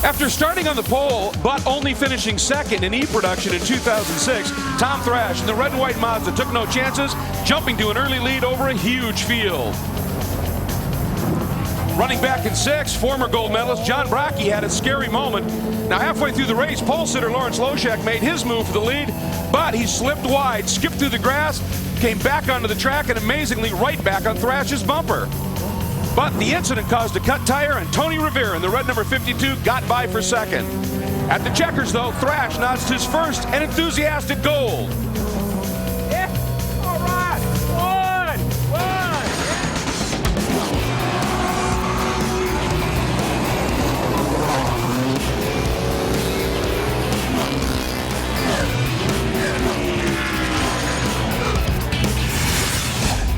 After starting on the pole, but only finishing second in E-Production in 2006, Tom Thrash and the red and white Mazda took no chances, jumping to an early lead over a huge field. Running back in sixth, former gold medalist John Brockie had a scary moment. Now halfway through the race, pole sitter Lawrence Loshak made his move for the lead, but he slipped wide, skipped through the grass, came back onto the track, and amazingly right back on Thrash's bumper. But the incident caused a cut tire, and Tony Revere in the red number 52 got by for second. At the checkers, though, Thrash notched his first and enthusiastic gold. Yeah, all right, one.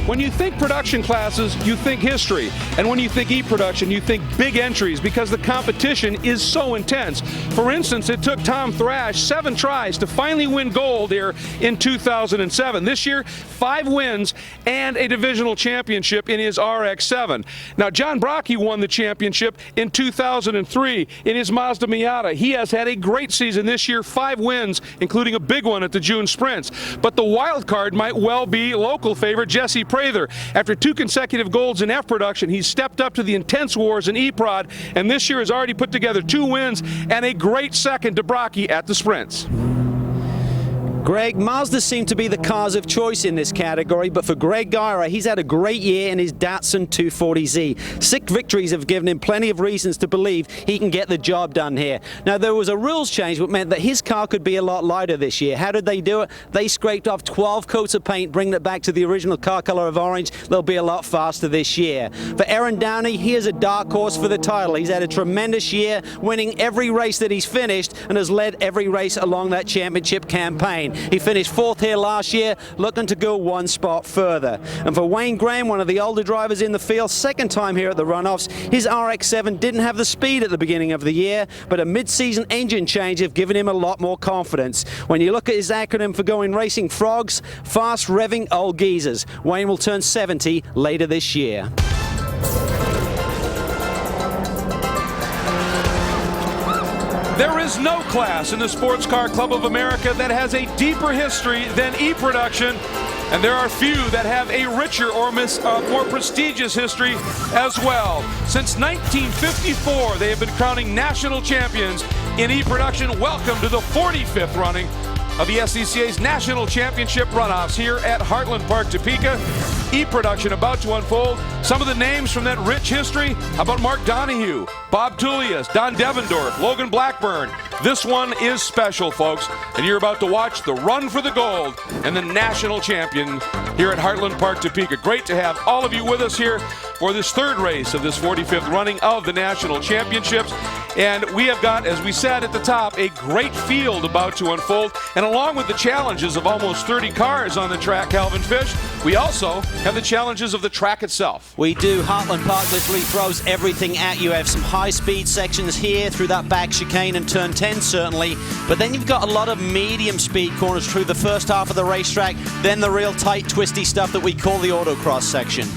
When you think production classes, you think history. And when you think E-Production, you think big entries because the competition is so intense. For instance, it took Tom Thrash 7 tries to finally win gold here in 2007. This year, 5 wins and a divisional championship in his RX-7. Now, John Brockie won the championship in 2003 in his Mazda Miata. He has had a great season this year, 5 wins, including a big one at the June Sprints. But the wild card might well be local favorite Jesse Prather. After 2 consecutive golds in F-Production, he's stepped up to the intense wars in E-Prod, and this year has already put together 2 wins and a great second to Brockie at the Sprints. Greg, Mazda seem to be the cars of choice in this category, but for Greg Guira, he's had a great year in his Datsun 240Z. 6 victories have given him plenty of reasons to believe he can get the job done here. Now, there was a rules change that meant that his car could be a lot lighter this year. How did they do it? They scraped off 12 coats of paint, bringing it back to the original car color of orange. They'll be a lot faster this year. For Aaron Downey, he is a dark horse for the title. He's had a tremendous year, winning every race that he's finished and has led every race along that championship campaign. He finished 4th here last year, looking to go 1 spot further. And for Wayne Graham, one of the older drivers in the field, 2nd time here at the Runoffs, his RX-7 didn't have the speed at the beginning of the year, but a mid-season engine change have given him a lot more confidence. When you look at his acronym for going racing frogs, fast revving old geezers. Wayne will turn 70 later this year. There is no class in the Sports Car Club of America that has a deeper history than E-Production, and there are few that have a richer or more prestigious history as well. Since 1954, they have been crowning national champions in E-Production. Welcome to the 45th running of the SCCA's National Championship Runoffs here at Heartland Park, Topeka. E-Production about to unfold some of the names from that rich history. How about Mark Donohue, Bob Tullius, Don Devendorf, Logan Blackburn. This one is special, folks, and you're about to watch the run for the gold and the national champion here at Heartland Park, Topeka. Great to have all of you with us here for this 3rd race of this 45th running of the national championships. And we have got, as we said at the top, a great field about to unfold. And along with the challenges of almost 30 cars on the track, Calvin Fish, we also have the challenges of the track itself. We do. Heartland Park literally throws everything at you. You have some high-speed sections here through that back chicane and turn 10, certainly. But then you've got a lot of medium-speed corners through the first half of the racetrack, then the real tight, twisty stuff that we call the autocross section.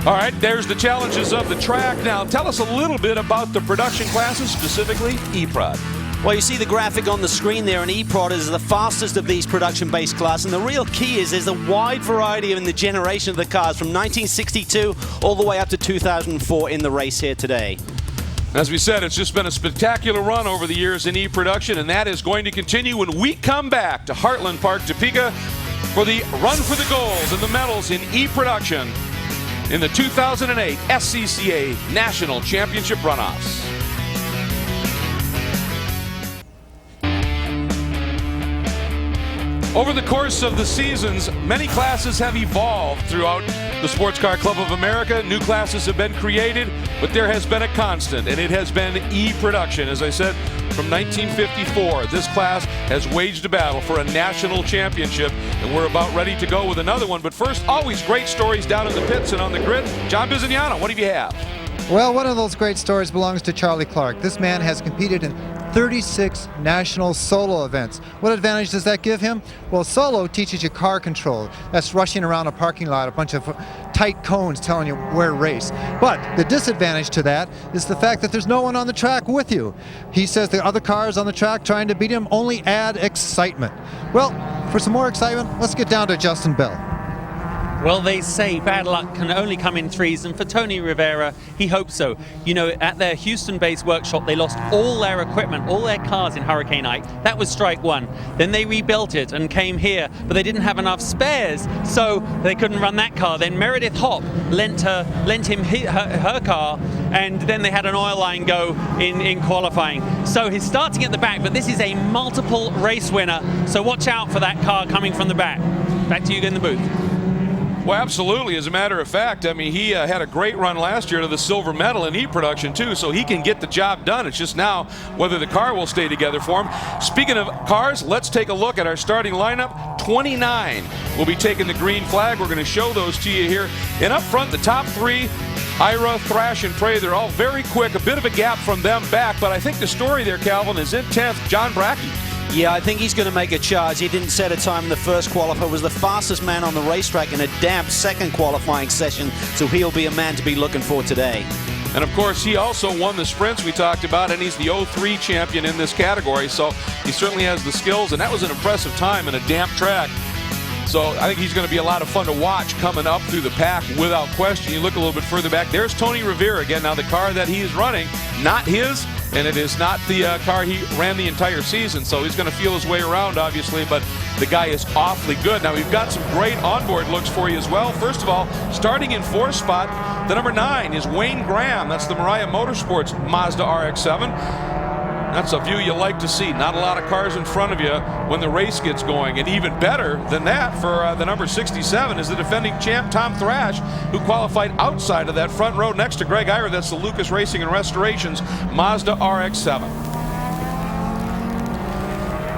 All right, there's the challenges of the track. Now, tell us a little bit about the production classes, specifically E-Prod. Well, you see the graphic on the screen there, and E-Prod is the fastest of these production-based classes, and the real key is there's a wide variety in the generation of the cars from 1962 all the way up to 2004 in the race here today. As we said, it's just been a spectacular run over the years in E-Production, and that is going to continue when we come back to Heartland Park, Topeka, for the run for the gold and the medals in E-Production in the 2008 SCCA National Championship Runoffs. Over the course of the seasons, many classes have evolved throughout the Sports Car Club of America. New classes have been created, but there has been a constant, and it has been E-Production. As I said, from 1954, this class has waged a battle for a national championship, and we're about ready to go with another one. But first, always great stories down in the pits and on the grid. John Bizignano, what do you have? Well, one of those great stories belongs to Charlie Clark. This man has competed in 36 national solo events. What advantage does that give him? Well, solo teaches you car control. That's rushing around a parking lot, a bunch of tight cones telling you where to race. But the disadvantage to that is the fact that there's no one on the track with you. He says the other cars on the track trying to beat him only add excitement. Well, for some more excitement, let's get down to Justin Bell. Well, they say bad luck can only come in threes, and for Tony Rivera, he hopes so. You know, at their Houston-based workshop, they lost all their equipment, all their cars in Hurricane Ike. That was strike one. Then they rebuilt it and came here, but they didn't have enough spares, so they couldn't run that car. Then Meredith Hopp lent him her car, and then they had an oil line go in qualifying. So he's starting at the back, but this is a multiple race winner, so watch out for that car coming from the back. Back to you in the booth. Well, absolutely. As a matter of fact, I mean, he had a great run last year to the silver medal in e-production, too, so he can get the job done. It's just now whether the car will stay together for him. Speaking of cars, let's take a look at our starting lineup. 29 will be taking the green flag. We're going to show those to you here. And up front, the top three, Ira, Thrash, and Prather, they're all very quick. A bit of a gap from them back, but I think the story there, Calvin, is in 10th, John Brackey. Yeah, I think he's going to make a charge. He didn't set a time in the first qualifier, was the fastest man on the racetrack in a damp second qualifying session, so he'll be a man to be looking for today. And of course, he also won the sprints we talked about, and he's the 03 champion in this category, so he certainly has the skills, and that was an impressive time in a damp track. So I think he's going to be a lot of fun to watch coming up through the pack without question. You look a little bit further back, there's Tony Revere again. Now the car that he is running, not his, and it is not the car he ran the entire season, so he's going to feel his way around, obviously, but the guy is awfully good. Now, we've got some great onboard looks for you as well. First of all, starting in fourth spot, the number 9 is Wayne Graham. That's the Mariah Motorsports Mazda RX-7. That's a view you like to see. Not a lot of cars in front of you when the race gets going. And even better than that for the number 67 is the defending champ, Tom Thrash, who qualified outside of that front row next to Greg Ira. That's the Lucas Racing and Restorations Mazda RX-7.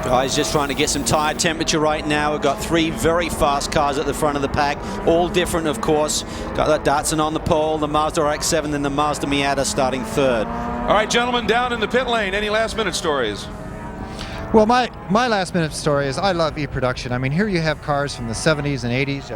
Guys, just trying to get some tire temperature right now. We've got 3 very fast cars at the front of the pack, all different, of course. Got that Datsun on the pole, the Mazda RX-7, then the Mazda Miata starting third. All right, gentlemen, down in the pit lane, any last-minute stories? Well, my last-minute story is I love e-production. I mean, here you have cars from the 70s and 80s,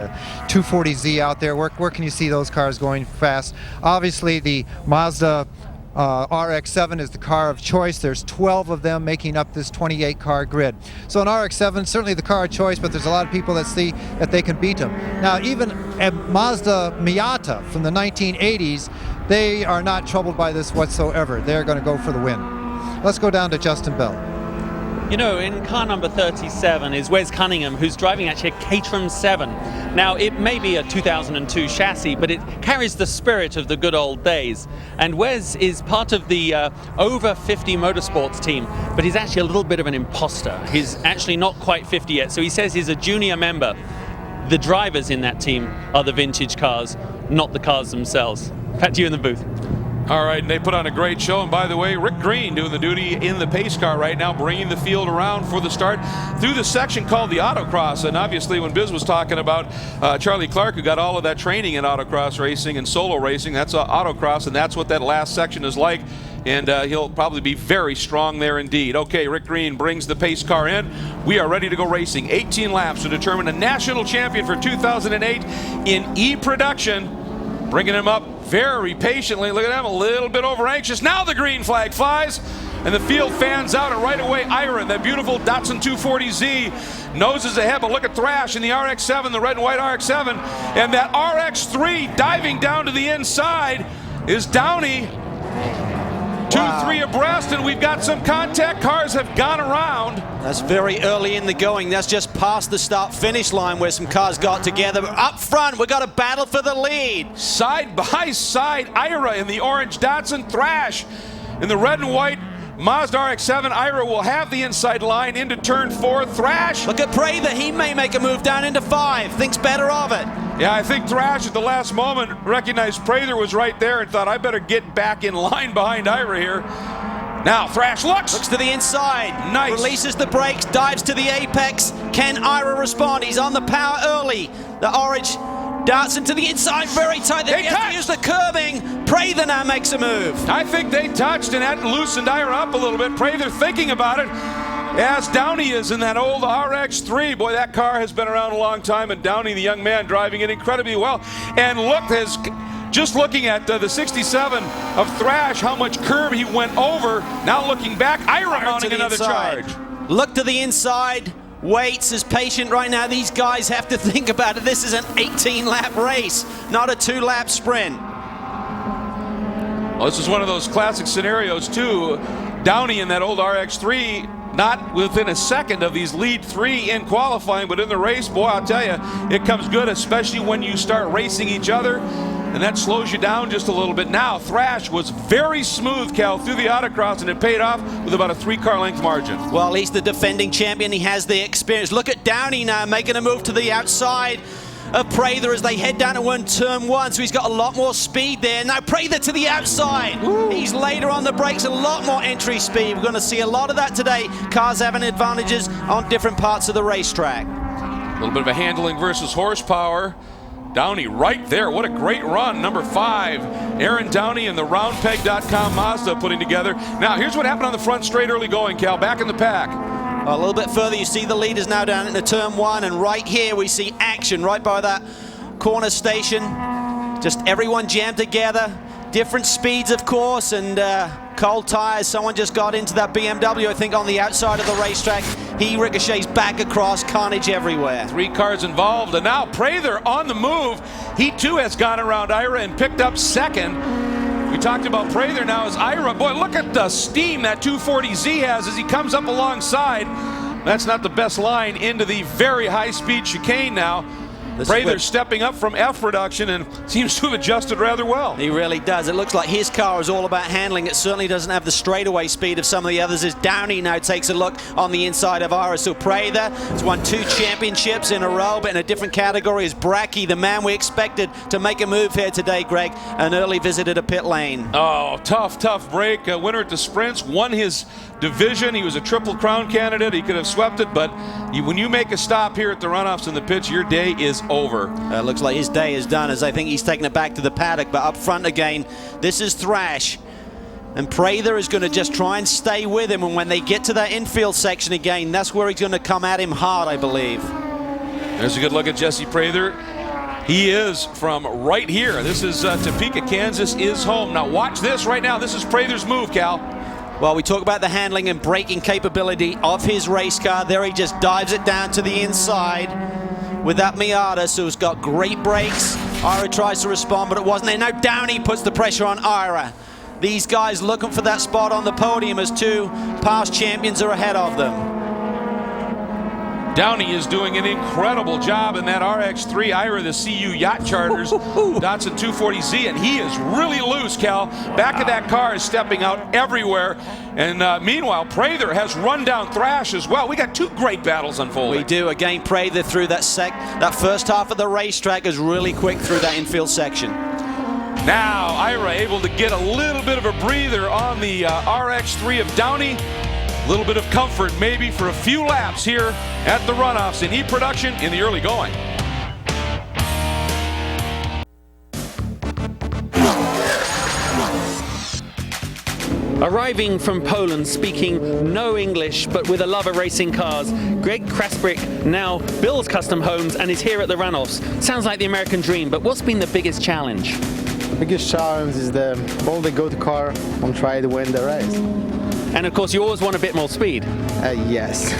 240Z out there. Where can you see those cars going fast? Obviously, the Mazda RX-7 is the car of choice. There's 12 of them making up this 28-car grid. So an RX-7, certainly the car of choice, but there's a lot of people that see that they can beat them. Now, even a Mazda Miata from the 1980s, they are not troubled by this whatsoever. They're going to go for the win. Let's go down to Justin Bell. You know, in car number 37 is Wes Cunningham, who's driving actually a Caterham 7. Now, it may be a 2002 chassis, but it carries the spirit of the good old days. And Wes is part of the over 50 motorsports team, but he's actually a little bit of an imposter. He's actually not quite 50 yet, so he says he's a junior member. The drivers in that team are the vintage cars, not the cars themselves. Back to you in the booth. All right, and they put on a great show. And by the way, Rick Green doing the duty in the pace car right now, bringing the field around for the start through the section called the autocross. And obviously, when Biz was talking about Charlie Clark, who got all of that training in autocross racing and solo racing, that's autocross, and that's what that last section is like. And he'll probably be very strong there indeed. Okay, Rick Green brings the pace car in. We are ready to go racing. 18 laps to determine a national champion for 2008 in e-production. Bringing him up very patiently. Look at him, a little bit over anxious. Now the green flag flies, and the field fans out, and right away Ira, that beautiful Datsun 240Z, noses ahead. But look at Thrash in the RX-7, the red and white RX-7, and that RX-3 diving down to the inside is Downey. 2-3 abreast, and we've got some contact. Cars have gone around. That's very early in the going. That's just past the start-finish line where some cars got together. But up front, we've got a battle for the lead. Side by side, Ira in the orange Datsun, Thrash in the red and white Mazda RX-7. Ira will have the inside line into turn 4. Thrash. Look at Prather. He may make a move down into 5. Thinks better of it. Yeah, I think Thrash at the last moment recognized Prather was right there and thought, I better get back in line behind Ira here. Now Thrash looks to the inside. Nice. Releases the brakes, dives to the apex. Can Ira respond? He's on the power early. The orange darts into the inside very tight. They have to use the curbing. Prather now makes a move. I think they touched, and that loosened Ira up a little bit. Prather thinking about it, as Downey is in that old RX-3. Boy, that car has been around a long time, and Downey, the young man, driving it incredibly well. And look, just looking at the 67 of Thrash, how much curb he went over. Now looking back, Ira mounting another charge. Look to the inside. Waits, is patient right now. These guys have to think about it. This is an 18-lap race, not a 2-lap sprint. Well, this is one of those classic scenarios, too. Downey in that old RX-3, not within a second of these lead 3 in qualifying, but in the race, boy, I'll tell you, it comes good, especially when you start racing each other, and that slows you down just a little bit. Now, Thrash was very smooth, Cal, through the autocross, and it paid off with about a 3-car length margin. Well, he's the defending champion. He has the experience. Look at Downey now making a move to the outside of Prather as they head down to turn 1, so he's got a lot more speed there. Now Prather to the outside. Ooh. He's later on the brakes, a lot more entry speed. We're going to see a lot of that today. Cars having advantages on different parts of the racetrack. A little bit of a handling versus horsepower. Downey right there. What a great run. Number 5, Aaron Downey and the RoundPeg.com Mazda putting together. Now, here's what happened on the front straight early going, Cal. Back in the pack. A little bit further, you see the leaders now down into turn 1, and right here we see action right by that corner station. Just everyone jammed together. Different speeds, of course, and cold tires. Someone just got into that BMW, I think, on the outside of the racetrack. He ricochets back across, carnage everywhere. 3 cars involved, and now Prather on the move. He too has gone around Ira and picked up second. We talked about Prather now as Ira. Boy, look at the steam that 240Z has as he comes up alongside. That's not the best line into the very high-speed chicane now. Prather stepping up from F reduction and seems to have adjusted rather well. He really does. It looks like his car is all about handling. It certainly doesn't have the straightaway speed of some of the others. As Downey now takes a look on the inside of Ira. So Prather has won 2 championships in a row, but in a different category is Bracky, the man we expected to make a move here today, Greg. An early visit at a pit lane. Oh, tough break. Winner at the sprints, won his division. He was a Triple Crown candidate. He could have swept it, but when you make a stop here at the runoffs in the pits, your day is over. Looks like his day is done, as I think he's taking it back to the paddock. But up front again, this is Thrash. And Prather is going to just try and stay with him. And when they get to that infield section again, that's where he's going to come at him hard, I believe. There's a good look at Jesse Prather. He is from right here. This is Topeka, Kansas is home. Now watch this right now. This is Prather's move, Cal. Well, we talk about the handling and braking capability of his race car. There he just dives it down to the inside with that Miata, so it's got great brakes. Ira tries to respond, but it wasn't there. Now Downey puts the pressure on Ira. These guys looking for that spot on the podium as 2 past champions are ahead of them. Downey is doing an incredible job in that RX-3 Ira, the CU Yacht Charters Datsun 240Z, and he is really loose, Cal. Back of that car is stepping out everywhere. And meanwhile, Prather has run down Thrash as well. We got 2 great battles unfolding. We do. Again, Prather through that first half of the racetrack is really quick through that infield section. Now, Ira able to get a little bit of a breather on the RX-3 of Downey. A little bit of comfort maybe for a few laps here at the runoffs in E-Production in the early going. Arriving from Poland, speaking no English, but with a love of racing cars, Greg Krasbrick now builds custom homes and is here at the runoffs. Sounds like the American dream, but what's been the biggest challenge? The biggest challenge is the all the go-to car and try to win the race. And of course, you always want a bit more speed. Yes.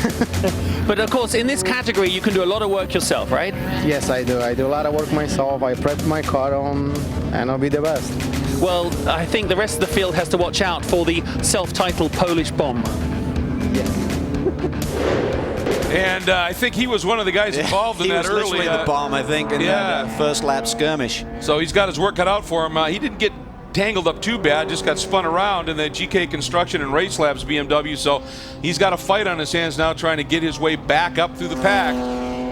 But of course, in this category, you can do a lot of work yourself, right? Yes, I do. I do a lot of work myself. I prep my car on, and I'll be the best. Well, I think the rest of the field has to watch out for the self-titled Polish bomb. Yes. And I think he was one of the guys involved in that early. He was literally the bomb, I think, in that first lap skirmish. So he's got his work cut out for him. He didn't get tangled up too bad, just got spun around in the GK Construction and Race Labs BMW, so he's got a fight on his hands now trying to get his way back up through the pack.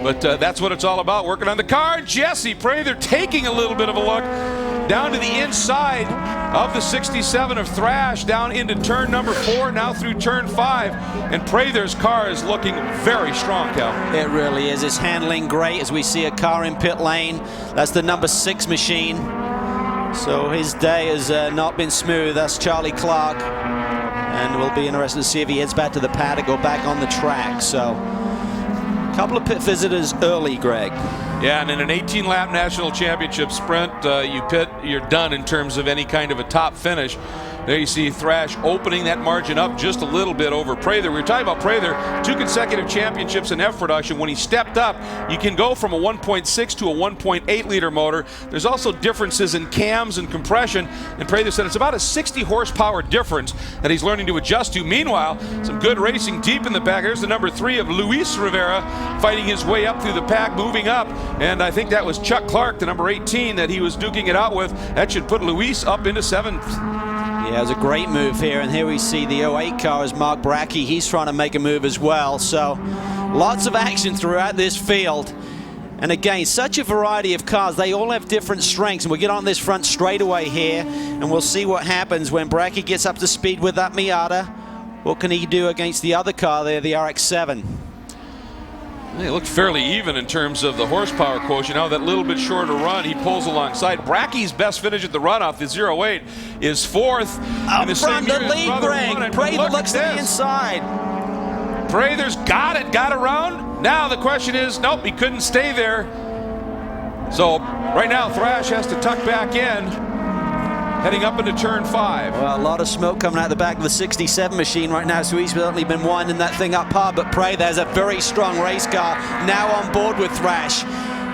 But that's what it's all about, working on the car. Jesse Prather taking a little bit of a look down to the inside of the 67 of Thrash, down into turn number 4, now through turn 5. And Prather's car is looking very strong, Cal. It really is. It's handling great as we see a car in pit lane. That's the number 6 machine. So his day has not been smooth. That's Charlie Clark. And we'll be interested to see if he heads back to the paddock or back on the track. So a couple of pit visitors early, Greg. Yeah, and in an 18-lap national championship sprint, you pit, you're done in terms of any kind of a top finish. There you see Thrash opening that margin up just a little bit over Prather. We were talking about Prather, 2 consecutive championships in F production. When he stepped up, you can go from a 1.6 to a 1.8 liter motor. There's also differences in cams and compression, and Prather said it's about a 60 horsepower difference that he's learning to adjust to. Meanwhile, some good racing deep in the pack. There's the number 3 of Luis Rivera fighting his way up through the pack, moving up, and I think that was Chuck Clark, the number 18, that he was duking it out with. That should put Luis up into 7th. Yeah, it was a great move here, and here we see the 08 car is Mark Brackey. He's trying to make a move as well, so lots of action throughout this field. And again, such a variety of cars. They all have different strengths, and we'll get on this front straightaway here, and we'll see what happens when Brackey gets up to speed with that Miata. What can he do against the other car there, the RX-7? It looked fairly even in terms of the horsepower quotient. Now that little bit shorter run, he pulls alongside. Brackey's best finish at the runoff, the 08, is 4th. Up front, the lead, Greg. Prather looks to the inside. Prather's got it, got around. Now the question is, nope, he couldn't stay there. So right now, Thrash has to tuck back in, heading up into turn 5. Well, a lot of smoke coming out the back of the 67 machine right now, so he's certainly been winding that thing up hard. But Prather has a very strong race car now on board with Thrash.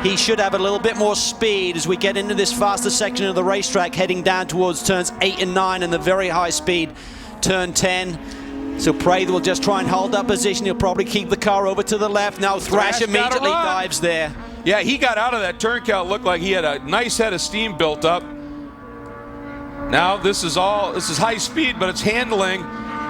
He should have a little bit more speed as we get into this faster section of the racetrack, heading down towards turns 8 and 9 and the very high speed turn 10. So Prather will just try and hold that position. He'll probably keep the car over to the left. Now Thrash immediately dives there. Yeah, he got out of that turn count. Looked like he had a nice head of steam built up. Now this is high speed, but it's handling.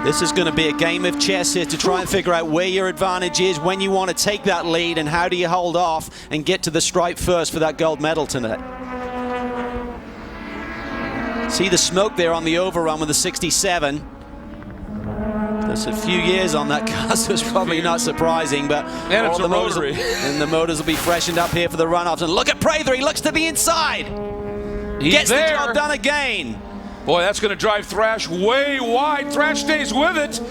This is going to be a game of chess here to try and figure out where your advantage is, when you want to take that lead, and how do you hold off and get to the stripe first for that gold medal tonight. See the smoke there on the overrun with the 67. There's a few years on that car, so it's probably not surprising, but and it's a rotary. And the motors will be freshened up here for the runoffs. And look at Prather, he looks to the inside. Gets the job done again. Boy, that's going to drive Thrash way wide. Thrash stays with it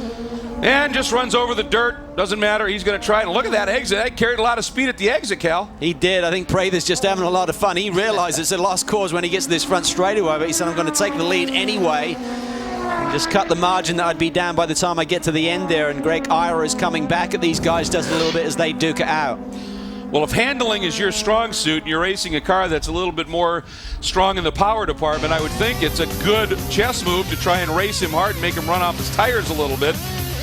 and just runs over the dirt. Doesn't matter. He's going to try it. Look at that exit. That carried a lot of speed at the exit, Cal. He did. I think Prather's just having a lot of fun. He realizes it's a lost cause when he gets to this front straightaway, but he said, I'm going to take the lead anyway and just cut the margin that I'd be down by the time I get to the end there. And Greg Ira is coming back at these guys just a little bit as they duke it out. Well, if handling is your strong suit and you're racing a car that's a little bit more strong in the power department, I would think it's a good chess move to try and race him hard and make him run off his tires a little bit.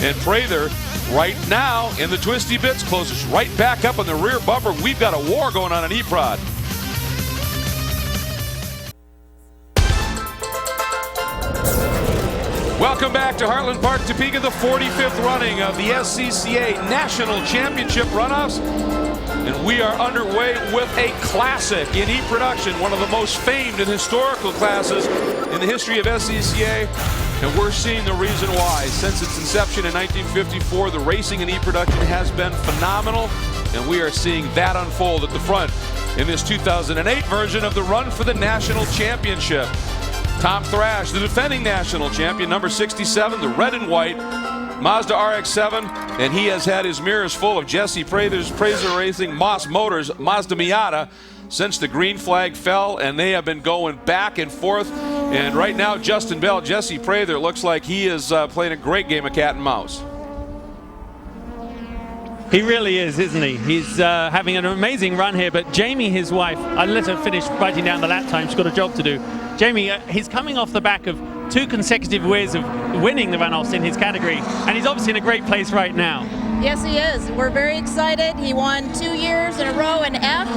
And Prather, right now, in the twisty bits, closes right back up on the rear bumper. We've got a war going on in E-Prod. Welcome back to Heartland Park, Topeka, the 45th running of the SCCA National Championship Runoffs. And we are underway with a classic in E-Production, one of the most famed and historical classes in the history of SCCA. And we're seeing the reason why. Since its inception in 1954, the racing in E-Production has been phenomenal, and we are seeing that unfold at the front in this 2008 version of the Run for the National Championship. Tom Thrash, the defending national champion, number 67, the red and white Mazda RX-7, and he has had his mirrors full of Jesse Prather's Prather Racing Moss Motors Mazda Miata since the green flag fell, and they have been going back and forth. And right now, Justin Bell, Jesse Prather, looks like he is playing a great game of cat and mouse. He really is, isn't he? He's having an amazing run here, but Jamie, his wife, I let her finish writing down the lap time. She's got a job to do. Jamie, he's coming off the back of 2 consecutive years of winning the runoffs in his category, and he's obviously in a great place right now. Yes, he is. We're very excited. He won 2 years in a row in F,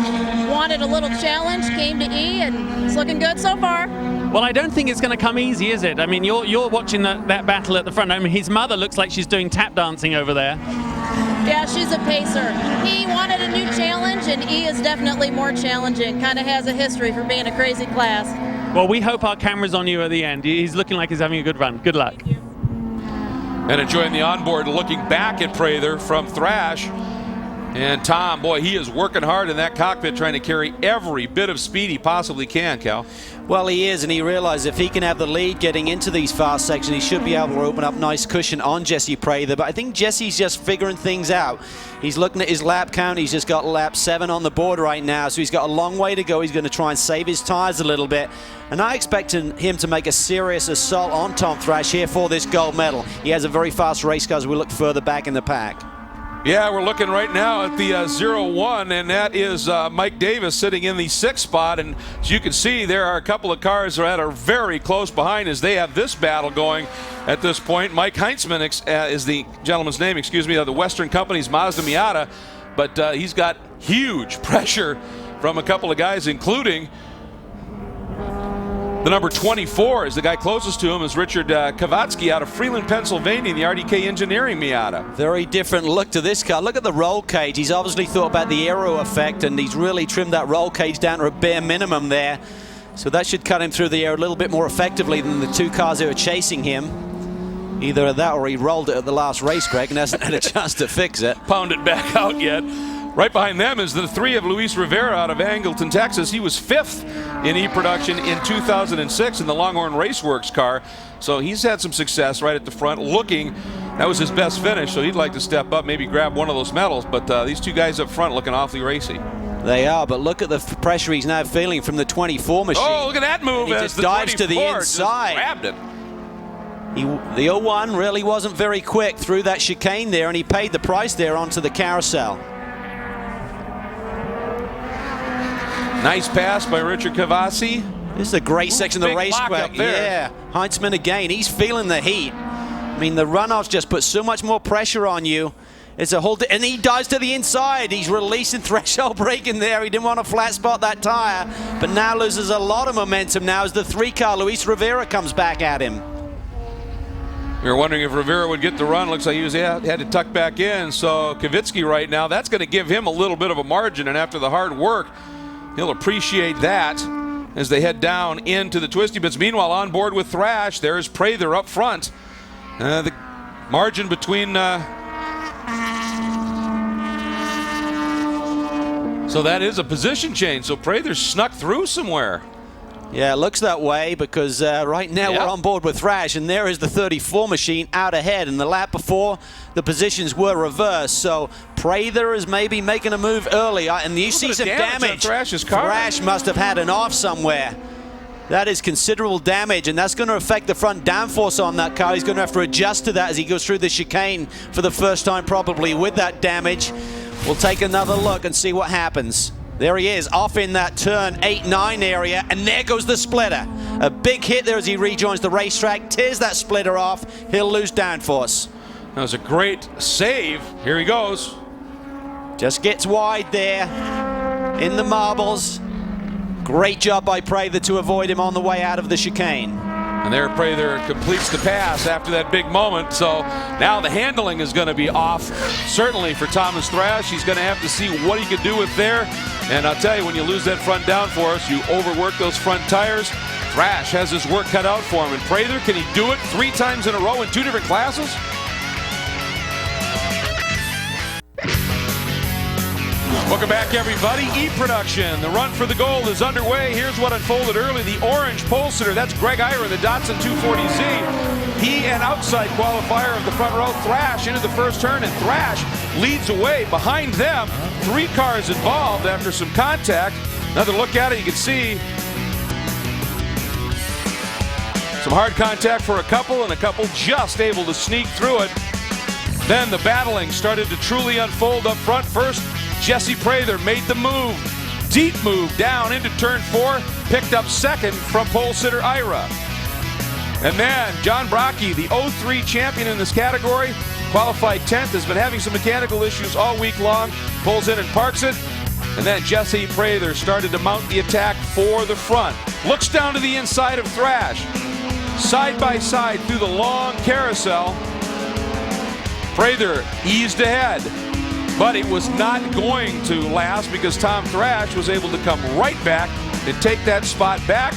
wanted a little challenge, came to E, and it's looking good so far. Well, I don't think it's going to come easy, is it? I mean, you're watching that battle at the front. I mean, his mother looks like she's doing tap dancing over there. Yeah, she's a pacer. He wanted a new challenge, and E is definitely more challenging. Kind of has a history for being a crazy class. Well, we hope our camera's on you at the end. He's looking like he's having a good run. Good luck. Thank you. And enjoying the onboard, looking back at Prather from Thrash. And Tom, boy, he is working hard in that cockpit trying to carry every bit of speed he possibly can, Cal. Well, he is, and he realized if he can have the lead getting into these fast sections, he should be able to open up nice cushion on Jesse Prather. But I think Jesse's just figuring things out. He's looking at his lap count. He's just got lap 7 on the board right now, so he's got a long way to go. He's going to try and save his tires a little bit. And I expect him to make a serious assault on Tom Thrash here for this gold medal. He has a very fast race car as we look further back in the pack. Yeah, we're looking right now at the 0-1, and that is Mike Davis sitting in the 6th spot. And as you can see, there are a couple of cars that are very close behind as they have this battle going at this point. Mike Heinzman is the gentleman's name, excuse me, of the Western Company's Mazda Miata, but he's got huge pressure from a couple of guys, including the number 24 is the guy closest to him is Richard Kovatsky out of Freeland, Pennsylvania, in the RDK Engineering Miata. Very different look to this car. Look at the roll cage. He's obviously thought about the aero effect, and he's really trimmed that roll cage down to a bare minimum there. So that should cut him through the air a little bit more effectively than the two cars that were chasing him. Either that or he rolled it at the last race, Greg, and hasn't had a chance to fix it. Pound it back out yet. Right behind them is the 3 of Luis Rivera out of Angleton, Texas. He was 5th in E-Production in 2006 in the Longhorn Raceworks car. So he's had some success right at the front. That was his best finish, so he'd like to step up, maybe grab one of those medals. But these two guys up front looking awfully racy. They are, but look at the pressure he's now feeling from the 24 machine. Oh, look at that move. He just dives to the inside. Just grabbed it. The 0-1 really wasn't very quick through that chicane there, and he paid the price there onto the carousel. Nice pass by Richard Kovatsky. This is a great section of the racetrack. Yeah, Heinzman again, he's feeling the heat. I mean, the runoffs just put so much more pressure on you. It's a whole, and he dives to the inside. He's releasing threshold braking there. He didn't want to flat spot that tire, but now loses a lot of momentum now as the 3-car Luis Rivera comes back at him. We were wondering if Rivera would get the run. Looks like he had to tuck back in. So Kovatsky right now, that's going to give him a little bit of a margin, and after the hard work, he'll appreciate that as they head down into the twisty bits. Meanwhile, on board with Thrash, there's Prather up front. The margin between... So that is a position change. So Prather snuck through somewhere. Yeah, it looks that way because right now we're on board with Thrash, and there is the 34 machine out ahead. And the lap before, the positions were reversed. So Prather is maybe making a move early, and you see some damage. On Thrash's car. Thrash must have had an off somewhere. That is considerable damage, and that's going to affect the front downforce on that car. He's going to have to adjust to that as he goes through the chicane for the first time probably with that damage. We'll take another look and see what happens. There he is, off in that turn 8-9 area, and there goes the splitter. A big hit there as he rejoins the racetrack, tears that splitter off. He'll lose downforce. That was a great save. Here he goes. Just gets wide there in the marbles. Great job by Prather to avoid him on the way out of the chicane. And there Prather completes the pass after that big moment. So now the handling is going to be off, certainly for Thomas Thrash. He's going to have to see what he can do with there. And I'll tell you, when you lose that front downforce, you overwork those front tires. Thrash has his work cut out for him. And Prather, can he do it 3 times in a row in 2 different classes? Welcome back, everybody. E-Production. The run for the gold is underway. Here's what unfolded early. The orange pole sitter, that's Greg Ira, the Datsun 240Z. He and outside qualifier of the front row, Thrash, into the first turn, and Thrash leads away. Behind them, 3 cars involved after some contact. Another look at it, you can see some hard contact for a couple, and a couple just able to sneak through it. Then the battling started to truly unfold up front. First, Jesse Prather made the move, deep move down into turn 4, picked up second from pole sitter Ira. And then John Brockie, the 03 champion in this category, qualified 10th, has been having some mechanical issues all week long, pulls in and parks it. And then Jesse Prather started to mount the attack for the front. Looks down to the inside of Thrash. Side by side through the long carousel. Prather eased ahead. But it was not going to last because Tom Thrash was able to come right back and take that spot back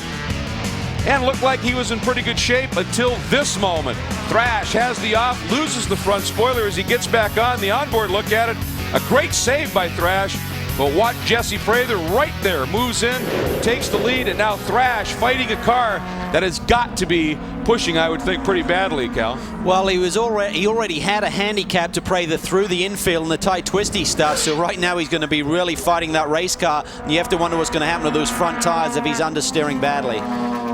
and looked like he was in pretty good shape until this moment. Thrash has the off, loses the front spoiler as he gets back on. The onboard look at it, A great save by Thrash, but watch Jesse Prather right there, moves in, takes the lead, and now Thrash fighting a car that has got to be pushing, I would think, pretty badly, Cal. Well, he already had a handicap to Prather through the infield and the tight twisty stuff, so right now he's going to be really fighting that race car, and you have to wonder what's going to happen to those front tires if he's understeering badly.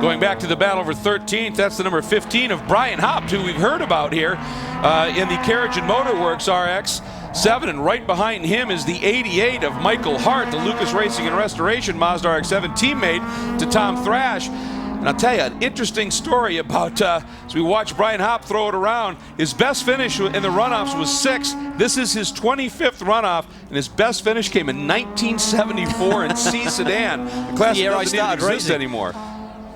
Going back to the battle for 13th, that's the number 15 of Brian Haupt, who we've heard about here in the Carriage and Motor Works RX-7, and right behind him is the 88 of Michael Hart, the Lucas Racing and Restoration Mazda RX-7 teammate to Tom Thrash. And I'll tell you, an interesting story about, as we watch Brian Haupt throw it around, his best finish in the runoffs was 6th. This is his 25th runoff, and his best finish came in 1974 in C Sedan. The class doesn't even exist anymore.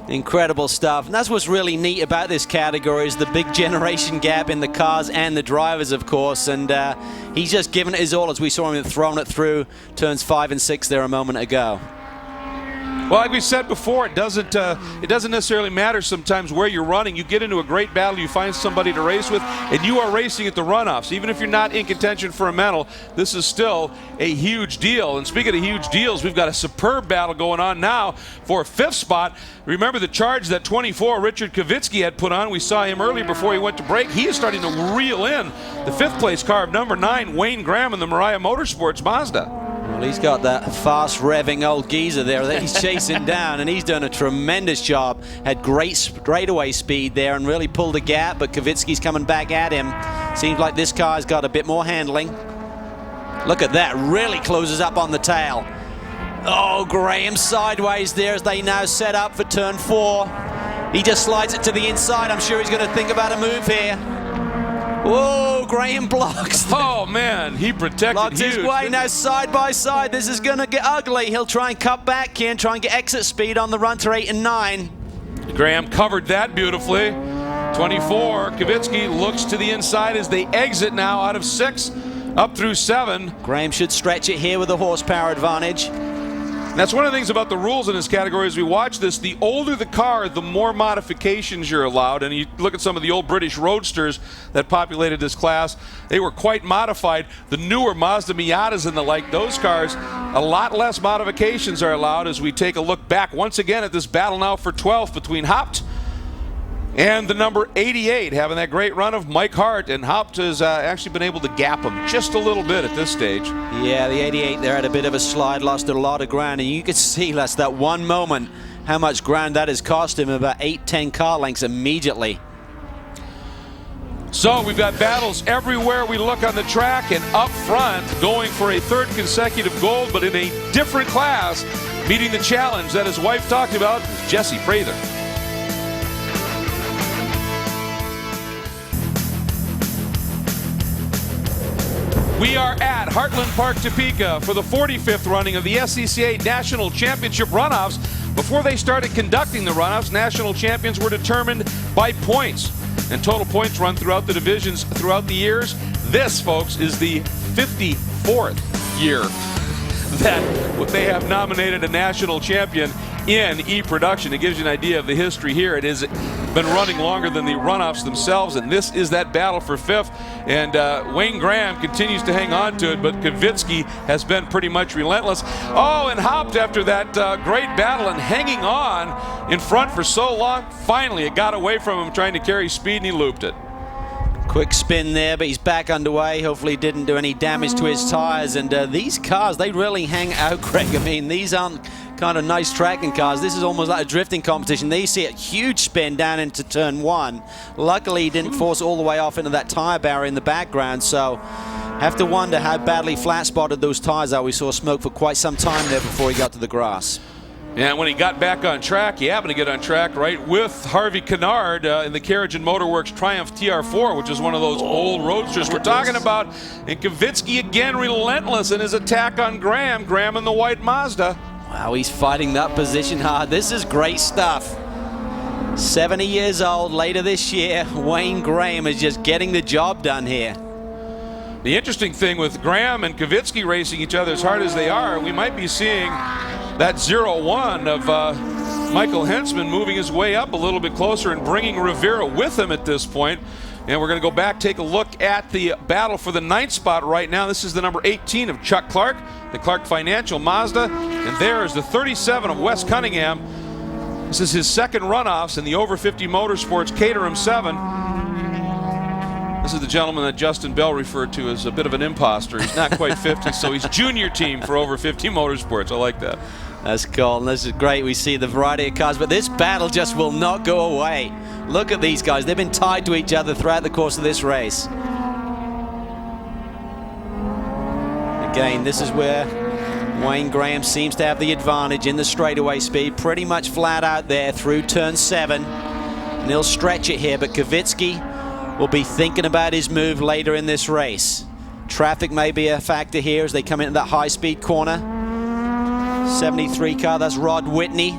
Incredible stuff. And that's what's really neat about this category is the big generation gap in the cars and the drivers, of course. And he's just given it his all as we saw him throwing it through turns 5 and 6 there a moment ago. Well, like we said before, it doesn't necessarily matter sometimes where you're running. You get into a great battle, you find somebody to race with, and you are racing at the runoffs. Even if you're not in contention for a medal, this is still a huge deal. And speaking of huge deals, we've got a superb battle going on now for 5th spot. Remember the charge that 24 Richard Kovatsky had put on. We saw him earlier before he went to break. He is starting to reel in the 5th place car of number 9, Wayne Graham in the Mariah Motorsports Mazda. Well, he's got that fast revving old geezer there that he's chasing down, and he's done a tremendous job. Had great straightaway speed there and really pulled a gap, but Kovatsky's coming back at him. Seems like this car's got a bit more handling. Look at that, really closes up on the tail. Oh, Graham sideways there as they now set up for turn 4. He just slides it to the inside. I'm sure he's going to think about a move here. Whoa, Graham blocks. Oh, man, he protected Blocked huge. his way now side by side. This is going to get ugly. He'll try and cut back here and try and get exit speed on the run to 8 and 9. Graham covered that beautifully. 24, Kovatsky looks to the inside as they exit now out of 6 up through 7. Graham should stretch it here with a horsepower advantage. And that's one of the things about the rules in this category as we watch this. The older the car, the more modifications you're allowed. And you look at some of the old British roadsters that populated this class, they were quite modified. The newer Mazda Miatas and the like, those cars, a lot less modifications are allowed as we take a look back once again at this battle now for 12th between Haupt and the number 88, having that great run of Mike Hart, and Haupt has actually been able to gap him just a little bit at this stage. Yeah, the 88 there had a bit of a slide, lost a lot of ground, and you could see that's that one moment how much ground that has cost him, about 8-10 car lengths immediately. So we've got battles everywhere we look on the track, and up front, going for a 3rd consecutive gold, but in a different class, meeting the challenge that his wife talked about, is Jesse Prather. We are at Heartland Park, Topeka for the 45th running of the SCCA National Championship Runoffs. Before they started conducting the runoffs, national champions were determined by points, and total points run throughout the divisions throughout the years. This, folks, is the 54th year that they have nominated a national champion in e-production. It gives you an idea of the history here. It has been running longer than the runoffs themselves, and this is that battle for 5th. And Wayne Graham continues to hang on to it, but Kovatsky has been pretty much relentless. Oh, and Haupt, after that great battle and hanging on in front for so long, finally it got away from him trying to carry speed, and he looped it. Quick spin there, but he's back underway. Hopefully he didn't do any damage to his tires. And these cars, they really hang out, Greg. I mean, these aren't kind of nice tracking cars. This is almost like a drifting competition. They see a huge spin down into turn 1. Luckily, he didn't force all the way off into that tire barrier in the background. So have to wonder how badly flat spotted those tires are. We saw smoke for quite some time there before he got to the grass. And when he got back on track, he happened to get on track right with Harvey Kennard in the Carriage and Motorworks Triumph TR4, which is one of those old roadsters we're talking about. And Kovatsky again relentless in his attack on Graham. Graham in the white Mazda. Wow, he's fighting that position hard. This is great stuff. 70 years old later this year, Wayne Graham is just getting the job done here. The interesting thing with Graham and Kovatsky racing each other as hard as they are, we might be seeing that 0-1 of Michael Hensman moving his way up a little bit closer and bringing Rivera with him at this point. And we're going to go back, take a look at the battle for the 9th spot right now. This is the number 18 of Chuck Clark, the Clark Financial Mazda. And there is the 37 of Wes Cunningham. This is his second runoffs in the over 50 Motorsports Caterham 7. This is the gentleman that Justin Bell referred to as a bit of an imposter. He's not quite 50, so he's junior team for over 50 Motorsports. I like that. That's cool, and this is great. We see the variety of cars, but this battle just will not go away. Look at these guys. They've been tied to each other throughout the course of this race. Again, this is where Wayne Graham seems to have the advantage in the straightaway speed, pretty much flat out there through turn 7. And he'll stretch it here, but Kovatsky will be thinking about his move later in this race. Traffic may be a factor here as they come into that high-speed corner. 73 car, that's Rod Whitney.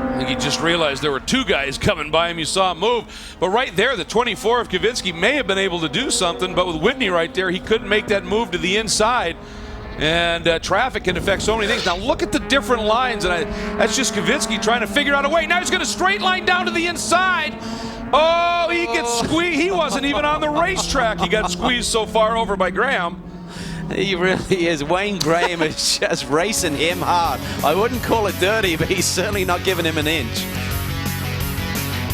I think he just realized there were 2 guys coming by him. You saw him move. But right there, the 24 of Kovatsky may have been able to do something, but with Whitney right there, he couldn't make that move to the inside. And traffic can affect so many things. Now look at the different lines, and that's just Kovatsky trying to figure out a way. Now he's going to straight line down to the inside. Oh, he gets squeezed. He wasn't even on the racetrack. He got squeezed so far over by Graham. He really is. Wayne Graham is just racing him hard. I wouldn't call it dirty, but he's certainly not giving him an inch.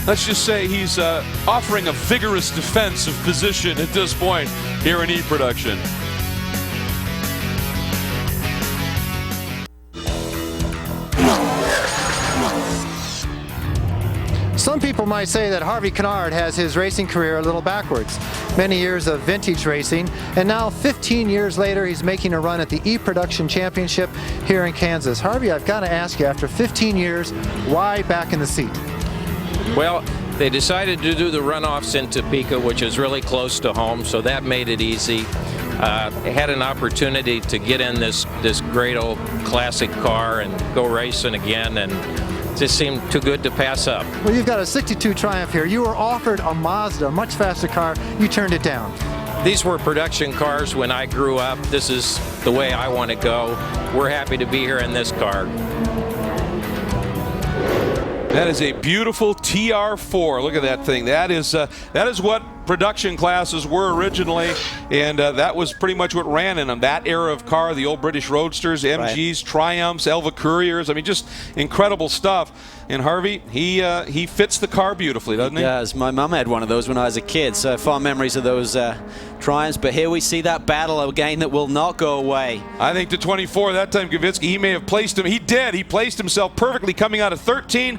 Let's just say he's offering a vigorous defensive position at this point here in E-Production. Some people might say that Harvey Kennard has his racing career a little backwards. Many years of vintage racing, and now 15 years later he's making a run at the E-Production Championship here in Kansas. Harvey, I've got to ask you, after 15 years, why back in the seat? Well, they decided to do the runoffs in Topeka, which is really close to home, so that made it easy. Had an opportunity to get in this great old classic car and go racing again, and just seemed too good to pass up. Well, you've got a 62 Triumph here. You were offered a Mazda, a much faster car. You turned it down. These were production cars when I grew up. This is the way I want to go. We're happy to be here in this car. That is a beautiful TR4. Look at that thing. That is what production classes were originally, and that was pretty much what ran in them. That era of car, the old British Roadsters, MGs, right. Triumphs, Elva Couriers. I mean, just incredible stuff. And Harvey, he fits the car beautifully, doesn't he? Yes, my mum had one of those when I was a kid, so fond memories of those Triumphs. But here we see that battle again that will not go away. I think the 24 that time, Kovatsky, he may have placed him. He did. He placed himself perfectly coming out of 13.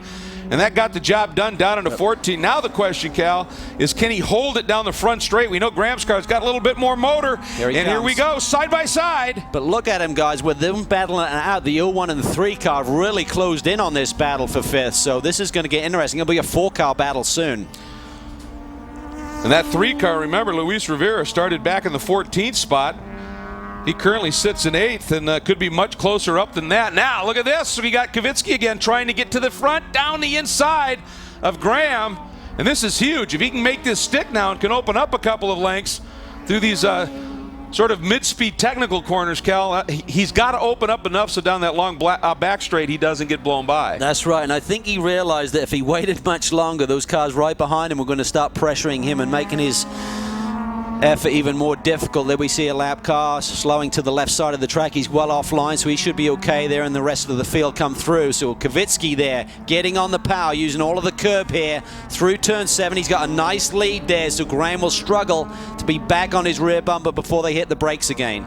And that got the job done down into 14. Now the question, Cal, is can he hold it down the front straight? We know Graham's car's got a little bit more motor. Here we go, side by side. But look at him, guys. With them battling it out, the 01 and the 3 car really closed in on this battle for 5th. So this is going to get interesting. It'll be a 4-car battle soon. And that 3 car, remember, Luis Rivera started back in the 14th spot. He currently sits in 8th and could be much closer up than that. Now, look at this. So we got Kovatsky again trying to get to the front, down the inside of Graham. And this is huge. If he can make this stick now and can open up a couple of lengths through these sort of mid-speed technical corners, Cal, he's got to open up enough so down that long back straight he doesn't get blown by. That's right, and I think he realized that if he waited much longer, those cars right behind him were going to start pressuring him and making his effort even more difficult. There we see a lap car slowing to the left side of the track. He's well offline, so he should be okay there, and the rest of the field come through. So Kovatsky there getting on the power, using all of the curb here through turn 7. He's got a nice lead there, so Graham will struggle to be back on his rear bumper before they hit the brakes again.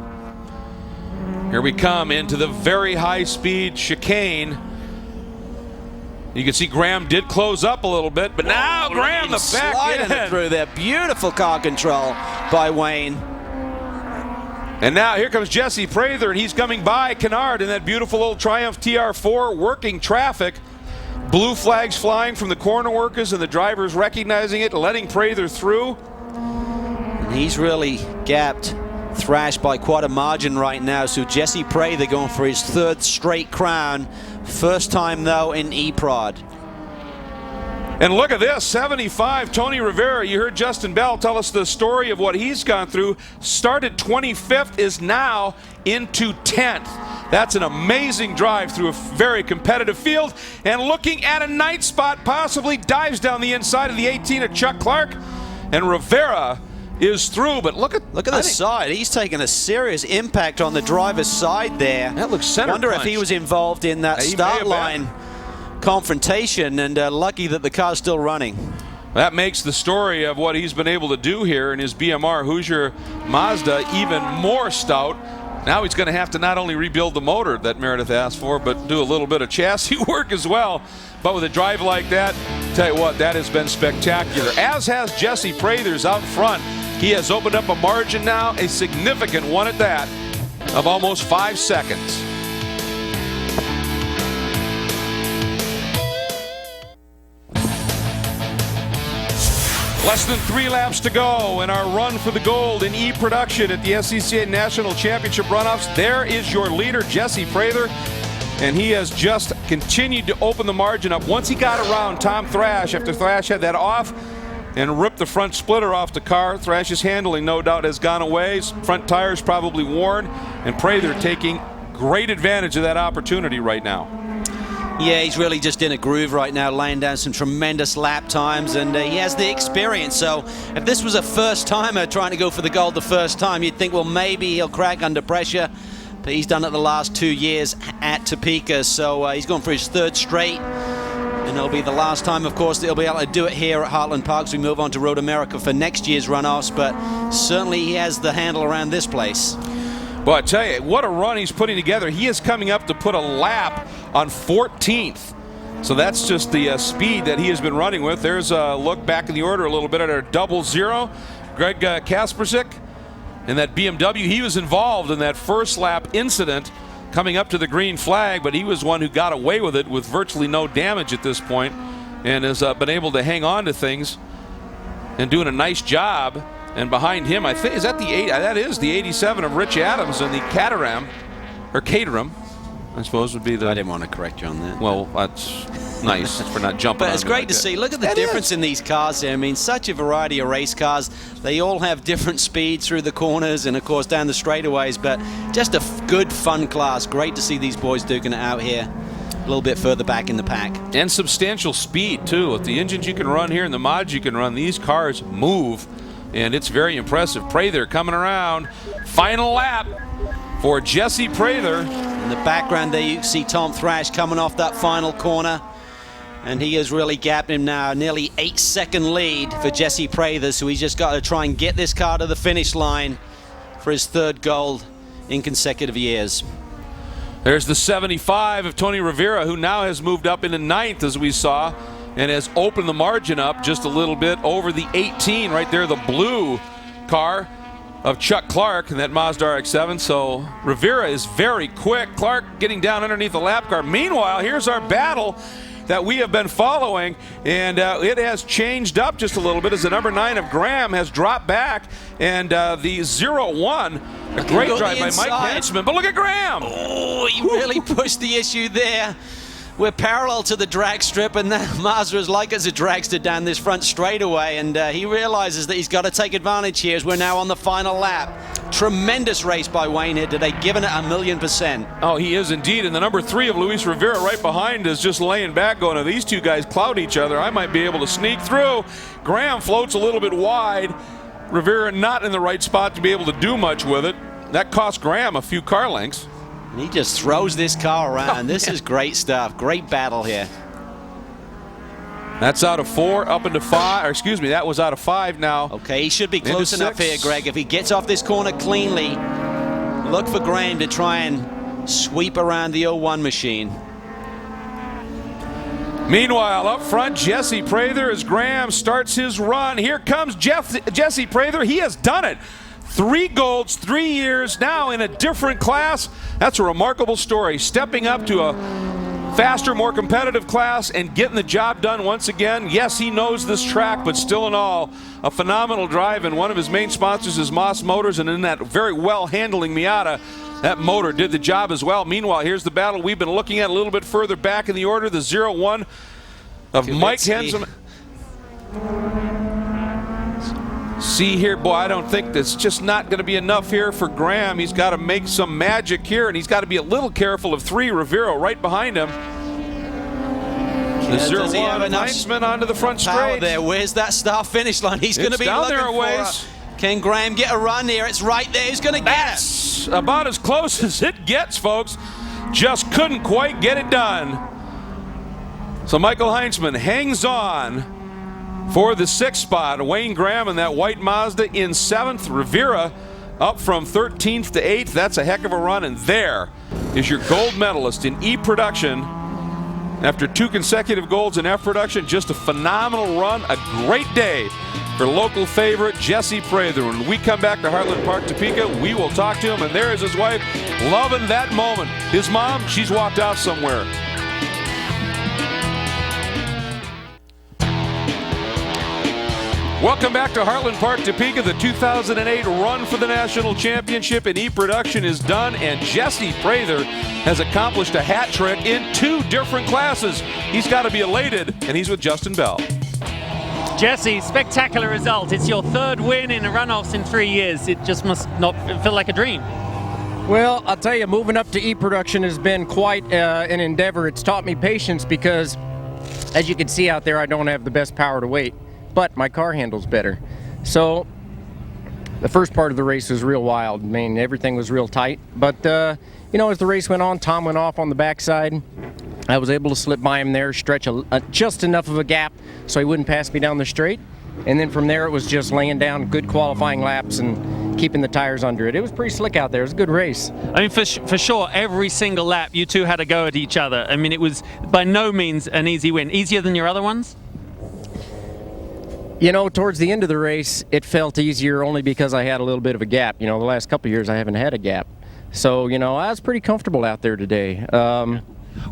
Here we come into the very high-speed chicane. You can see Graham did close up a little bit, but now Graham the back end through there. Beautiful car control by Wayne. And now here comes Jesse Prather, and he's coming by Kennard in that beautiful old Triumph TR4, working traffic. Blue flags flying from the corner workers and the drivers recognizing it, letting Prather through. And he's really gapped Thrash by quite a margin right now, so Jesse Prather going for his 3rd straight crown. First time, though, in E-Prod. And look at this, 75, Tony Rivera. You heard Justin Bell tell us the story of what he's gone through. Started 25th, is now into 10th. That's an amazing drive through a very competitive field. And looking at a night spot, possibly dives down the inside of the 18 of Chuck Clark. And Rivera is through, but look at the side. He's taken a serious impact on the driver's side there. That looks center Wonder punched. if he was involved in that start line confrontation, and lucky that the car's still running. That makes the story of what he's been able to do here in his BMR Hoosier Mazda even more stout. Now he's going to have to not only rebuild the motor that Meredith asked for, but do a little bit of chassis work as well. But with a drive like that, tell you what, that has been spectacular. As has Jesse Prather's out front. He has opened up a margin now, a significant one at that, of almost 5 seconds. Less than 3 laps to go in our run for the gold in E-Production at the SCCA National Championship Runoffs. There is your leader, Jesse Prather, and he has just continued to open the margin up. Once he got around Tom Thrash, after Thrash had that off and ripped the front splitter off the car, Thrash's handling no doubt has gone away. His front tires probably worn, and Prather taking great advantage of that opportunity right now. Yeah, he's really just in a groove right now, laying down some tremendous lap times, and he has the experience. So if this was a first-timer trying to go for the gold the first time, you'd think, well, maybe he'll crack under pressure. But he's done it the last 2 years at Topeka, so he's going for his 3rd straight. And it'll be the last time, of course, that he'll be able to do it here at Heartland Park as we move on to Road America for next year's runoffs. But certainly he has the handle around this place. Well, I tell you, what a run he's putting together. He is coming up to put a lap on 14th. So that's just the speed that he has been running with. There's a look back in the order a little bit at our 00. Greg Kaspersick in that BMW. He was involved in that first lap incident coming up to the green flag, but he was one who got away with it with virtually no damage at this point and has been able to hang on to things and doing a nice job. And behind him, I think, is that the 8? That is the 87 of Rich Adams and the Caterham, or Caterham, I suppose would be the. I didn't want to correct you on that. Well, that's nice for not jumping. But it's great to see. Look at the difference in these cars here. I mean, such a variety of race cars. They all have different speeds through the corners and, of course, down the straightaways. But just a good, fun class. Great to see these boys duking it out here. A little bit further back in the pack. And substantial speed, too. With the engines you can run here and the mods you can run, these cars move. And it's very impressive. Prather coming around. Final lap for Jesse Prather. In the background there you see Tom Thrash coming off that final corner. And he has really gapped him now. Nearly 8-second lead for Jesse Prather. So he's just got to try and get this car to the finish line for his 3rd gold in consecutive years. There's the 75 of Tony Rivera, who now has moved up into 9th, as we saw, and has opened the margin up just a little bit over the 18 right there, the blue car of Chuck Clark in that Mazda RX-7. So Rivera is very quick. Clark getting down underneath the lap car. Meanwhile, here's our battle that we have been following, and it has changed up just a little bit as the number 9 of Graham has dropped back, and the 01, a great drive by Mike Hanselman. But look at Graham. Oh, he really pushed the issue there. We're parallel to the drag strip, and that Mazda is like as a dragster down this front straightaway, and he realizes that he's got to take advantage here as we're now on the final lap. Tremendous race by Wayne here today, giving it 1,000,000%. Oh, he is indeed, and the number 3 of Luis Rivera right behind is just laying back going, if these two guys cloud each other, I might be able to sneak through. Graham floats a little bit wide. Rivera not in the right spot to be able to do much with it. That cost Graham a few car lengths. He just throws this car around. This is great stuff. Great battle here. That's out of 4, up into 5. Or excuse me, that was out of 5 now. Okay, he should be close enough here, Greg. If he gets off this corner cleanly, look for Graham to try and sweep around the 01 machine. Meanwhile, up front, Jesse Prather as Graham starts his run. Here comes Jesse Prather. He has done it. 3 golds, 3 years, now in a different class. That's a remarkable story. Stepping up to a faster, more competitive class and getting the job done once again. Yes, he knows this track, but still in all, a phenomenal drive. And one of his main sponsors is Moss Motors, and in that very well-handling Miata, that motor did the job as well. Meanwhile, here's the battle we've been looking at a little bit further back in the order, the 01 of Kovatsky. Mike Hanselman. see here, boy, I don't think that's just not going to be enough here for Graham. He's got to make some magic here, and he's got to be a little careful of 3 Rivera right behind him. The 0-1 Heinzman onto the front straight. There, where's that start-finish line? He's going to be down looking there a for ways. Can Graham get a run here? It's right there. Who's going to get it? About as close as it gets, folks. Just couldn't quite get it done. So Michael Heinzman hangs on for the 6th spot. Wayne Graham in that white Mazda in 7th. Rivera up from 13th to 8th. That's a heck of a run. And there is your gold medalist in E production. After 2 consecutive golds in F production, just a phenomenal run. A great day for local favorite Jesse Prather. When we come back to Heartland Park, Topeka, we will talk to him. And there is his wife, loving that moment. His mom, she's walked out somewhere. Welcome back to Heartland Park, Topeka. The 2008 run for the national championship in E-Production is done, and Jesse Prather has accomplished a hat trick in 2 different classes. He's got to be elated, and he's with Justin Bell. Jesse, spectacular result. It's your 3rd win in the runoffs in 3 years. It just must not feel like a dream. Well, I'll tell you, moving up to E-Production has been quite an endeavor. It's taught me patience because, as you can see out there, I don't have the best power to weight, but my car handles better. So the first part of the race was real wild. I mean, everything was real tight. But, you know, as the race went on, Tom went off on the backside. I was able to slip by him there, stretch just enough of a gap so he wouldn't pass me down the straight. And then from there, it was just laying down good qualifying laps and keeping the tires under it. It was pretty slick out there. It was a good race. I mean, for sure, every single lap, you two had a go at each other. I mean, it was by no means an easy win. Easier than your other ones? You know, towards the end of the race, it felt easier only because I had a little bit of a gap. You know, the last couple of years, I haven't had a gap. So, you know, I was pretty comfortable out there today.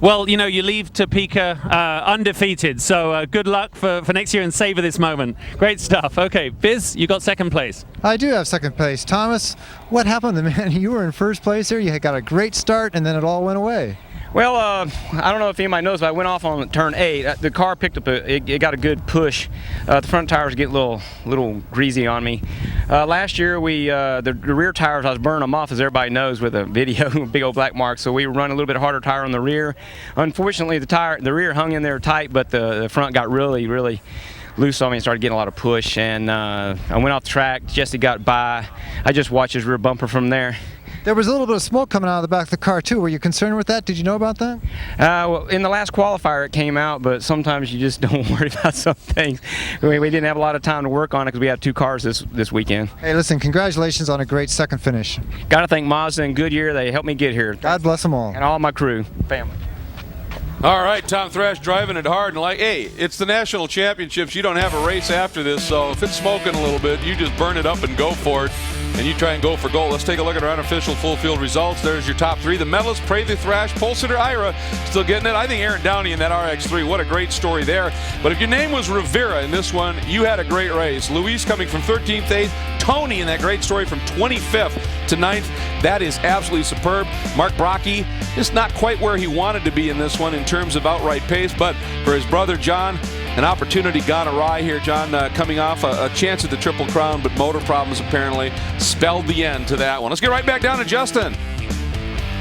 Well, you know, you leave Topeka undefeated, so good luck for next year and savor this moment. Great stuff. Okay, Biz, you got 2nd place. I do have 2nd place. Thomas, what happened, man? You were in 1st place there. You got a great start, and then it all went away. Well, I don't know if anybody knows, but I went off on turn 8. The car picked up it got a good push. The front tires get a little greasy on me. Last year, the rear tires, I was burning them off, as everybody knows, with a video, big old black marks. So we were running a little bit harder tire on the rear. Unfortunately, the rear hung in there tight, but the front got really loose on me and started getting a lot of push. And I went off the track. Jesse got by. I just watched his rear bumper from there. There was a little bit of smoke coming out of the back of the car, too. Were you concerned with that? Did you know about that? Well, in the last qualifier, it came out, but sometimes you just don't worry about some things. We didn't have a lot of time to work on it because we had 2 cars this weekend. Hey, listen, congratulations on a great 2nd finish. Got to thank Mazda and Goodyear. They helped me get here. God bless them all. And all my crew, family. All right, Tom Thrash driving it hard and like, hey, it's the national championships. You don't have a race after this, so if it's smoking a little bit, you just burn it up and go for it, and you try and go for gold. Let's take a look at our unofficial full field results. There's your top 3. The medalists, Prather, Thrash, Polsitter, Ira, still getting it. I think Aaron Downey in that RX-3, what a great story there. But if your name was Rivera in this one, you had a great race. Luis coming from 13th to 8th. Tony in that great story from 25th to 9th. That is absolutely superb. Mark Brocky, just not quite where he wanted to be in this one in terms of outright pace, but for his brother John, an opportunity gone awry here. John coming off a chance at the Triple Crown, but motor problems apparently spelled the end to that one. Let's get right back down to Justin.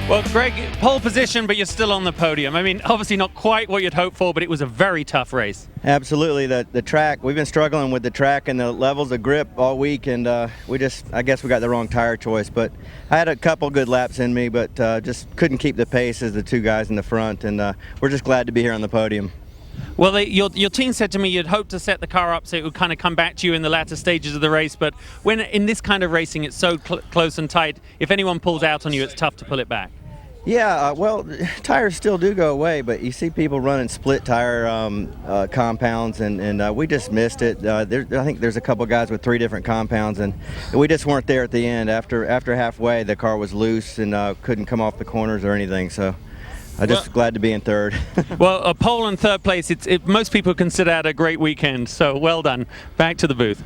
Well, Greg, pole position, but you're still on the podium. I mean, obviously not quite what you'd hoped for, but it was a very tough race. Absolutely. The track, we've been struggling with the track and the levels of grip all week, and I guess we got the wrong tire choice. But I had a couple good laps in me, but just couldn't keep the pace as the 2 guys in the front, and we're just glad to be here on the podium. Well, your team said to me you'd hoped to set the car up so it would kind of come back to you in the latter stages of the race, but when in this kind of racing it's so close and tight, if anyone pulls out on you, it's tough to pull it back. Yeah, well, tires still do go away, but you see people running split tire compounds, and we just missed it. I think there's a couple guys with 3 different compounds, and we just weren't there at the end. After halfway, the car was loose and couldn't come off the corners or anything, so I'm just glad to be in 3rd. Well, a pole in 3rd place, most people consider that a great weekend, so well done. Back to the booth.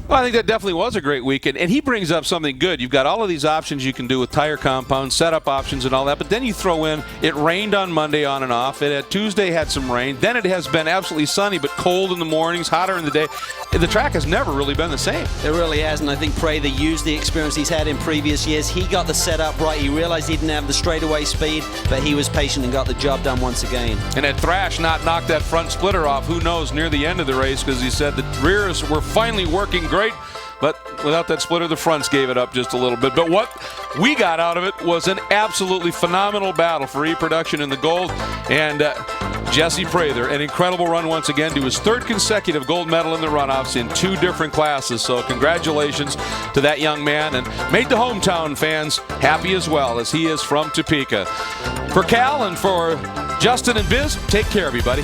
Well, I think that definitely was a great weekend, and he brings up something good. You've got all of these options you can do with tire compounds, setup options and all that, but then you throw in, it rained on Monday on and off. Tuesday had some rain. Then it has been absolutely sunny, but cold in the mornings, hotter in the day. The track has never really been the same. It really hasn't. I think Prather used the experience he's had in previous years. He got the setup right. He realized he didn't have the straightaway speed, but he was patient and got the job done once again. And at Thrash not knocked that front splitter off, who knows, near the end of the race, because he said the rears were finally working great. But without that splitter, the fronts gave it up just a little bit. But what we got out of it was an absolutely phenomenal battle for E-Production in the gold. And Jesse Prather, an incredible run once again to his third consecutive gold medal in the runoffs in 2 different classes. So congratulations to that young man, and made the hometown fans happy as well, as he is from Topeka. For Cal and for Justin and Biz, take care, everybody.